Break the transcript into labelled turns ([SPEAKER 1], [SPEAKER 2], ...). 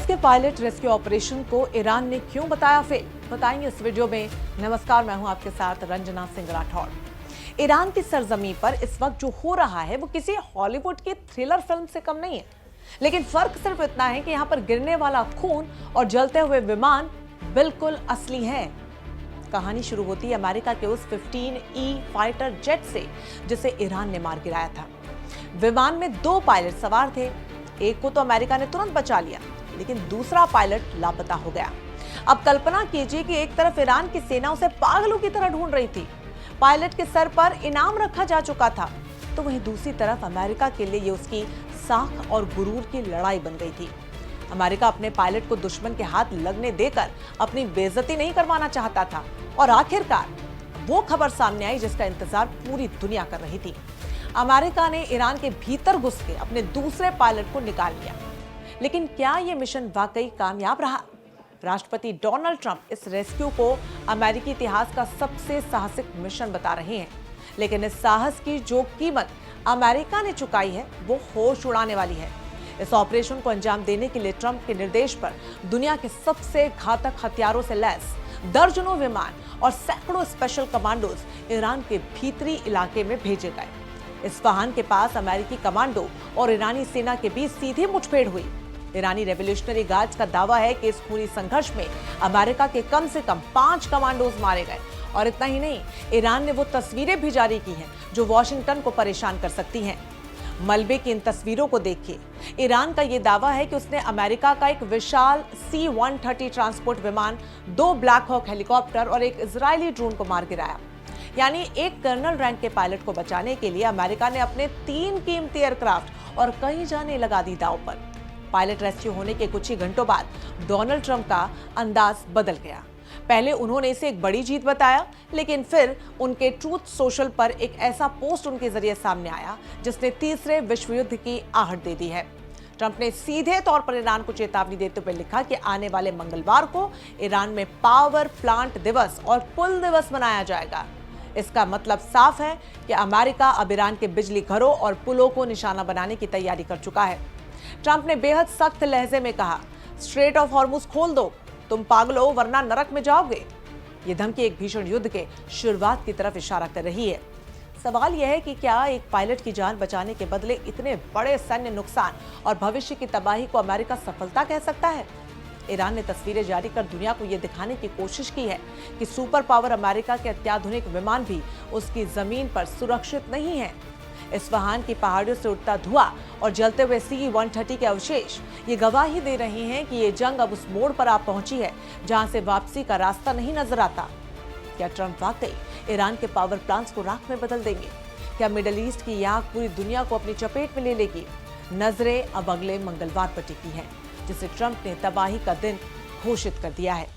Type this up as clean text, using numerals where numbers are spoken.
[SPEAKER 1] के pilot rescue operation को Iran ने क्यों बताया फेल, बताएंगे इस वीडियो में। नमस्कार, मैं हूं आपके साथ रंजना सिंह राठौड़। ईरान की सरजमी पर इस वक्त जो हो रहा है वो किसी हॉलीवुड की थ्रिलर फिल्म से कम नहीं है, लेकिन फर्क सिर्फ इतना है कि यहाँ पर गिरने वाला खून और जलते हुए विमान बिल्कुल असली है। कहानी शुरू होती है अमेरिका के उस 15E फाइटर जेट से जिसे ईरान ने मार गिराया था। विमान में 2 पायलट सवार थे। एक को तो अमेरिका ने तुरंत बचा लिया, लेकिन दूसरा पायलट लापता हो गया। अब कल्पना कीजिए कि एक तरफ ईरान की सेना उसे पागलों की तरह ढूंढ रही थी, पायलट के सर पर इनाम रखा जा चुका था, तो वहीं दूसरी तरफ अमेरिका के लिए ये उसकी साख और गुरूर की लड़ाई बन गई थी। अमेरिका अपने पायलट को दुश्मन के हाथ लगने देकर अपनी बेइज्जती नहीं करवाना चाहता था, और आखिरकार वो खबर सामने आई जिसका इंतजार पूरी दुनिया कर रही थी। अमेरिका ने ईरान के भीतर घुस के अपने दूसरे पायलट को निकाल लिया, लेकिन क्या यह मिशन वाकई कामयाब रहा? राष्ट्रपति डोनाल्ड ट्रंप इस रेस्क्यू को अमेरिकी इतिहास का सबसे साहसिक मिशन बता रहे हैं, लेकिन इस साहस की जो कीमत अमेरिका ने चुकाई है वो होश उड़ाने वाली है। इस ऑपरेशन को अंजाम देने के लिए ट्रंप के निर्देश पर दुनिया के सबसे घातक हथियारों से लैस दर्जनों विमान और सैकड़ों स्पेशल कमांडोज ईरान के भीतरी इलाके में भेजे गए। इस्फहान के पास अमेरिकी कमांडो और ईरानी सेना के बीच सीधी मुठभेड़ हुई। ईरानी रेवोल्यूशनरी गार्ड्स का दावा है कि इस खूनी संघर्ष में अमेरिका के कम से कम 5 कमांडोज मारे गए, और इतना ही नहीं, ईरान ने वो तस्वीरें भी जारी की हैं जो वॉशिंगटन को परेशान कर सकती हैं। मलबे की इन तस्वीरों को देखिए। ईरान का ये दावा है कि उसने अमेरिका का एक विशाल C-130 ट्रांसपोर्ट विमान, 2 ब्लैक हॉक हेलीकॉप्टर और एक इजरायली ड्रोन को मार गिराया। यानी एक कर्नल रैंक के पायलट को बचाने के लिए अमेरिका ने अपने 3 कीमती एयरक्राफ्ट और कई जानें लगा दी दांव पर। पायलट रेस्क्यू होने के कुछ ही घंटों बाद डोनाल्ड ट्रंप का अंदाज बदल गया। पहले उन्होंने इसे एक बड़ी जीत बताया, लेकिन फिर उनके ट्रूथ सोशल पर एक ऐसा पोस्ट उनके जरिए सामने आया जिसने तीसरे विश्व युद्ध की आहट दे दी है। ट्रंप ने सीधे तौर पर ईरान को चेतावनी देते हुए लिखा कि आने वाले मंगलवार को ईरान में पावर प्लांट दिवस और पुल दिवस मनाया जाएगा। इसका मतलब साफ है कि अमेरिका अब ईरान के बिजली घरों और पुलों को निशाना बनाने की तैयारी कर चुका है। ट्रंप ने बेहद सख्त लहजे में कहा, स्ट्रेट ऑफ हॉर्मुज खोल दो, तुम पागलो वरना नरक में जाओगे। ये धमकी एक भीषण युद्ध के शुरुआत की तरफ इशारा कर रही है। सवाल यह है कि क्या एक पायलट की जान बचाने के बदले इतने बड़े सैन्य नुकसान और भविष्य की तबाही को अमेरिका सफलता कह सकता है? ईरान ने तस्वीरें जारी कर दुनिया को यह दिखाने की कोशिश की है कि सुपर पावर अमेरिका के अत्याधुनिक विमान भी उसकी जमीन पर सुरक्षित नहीं है। इस्फहान की पहाड़ियों से उठता धुआं और जलते हुए C-130 के अवशेष ये गवाही दे रहे हैं कि ये जंग अब उस मोड़ पर आ पहुंची है जहां से वापसी का रास्ता नहीं नजर आता। क्या ट्रंप वाकई ईरान के पावर प्लांट्स को राख में बदल देंगे? क्या मिडल ईस्ट की आग पूरी दुनिया को अपनी चपेट में ले लेगी? नजरें अब अगले मंगलवार पर टिकी हैं, जिसे ट्रंप ने तबाही का दिन घोषित कर दिया है।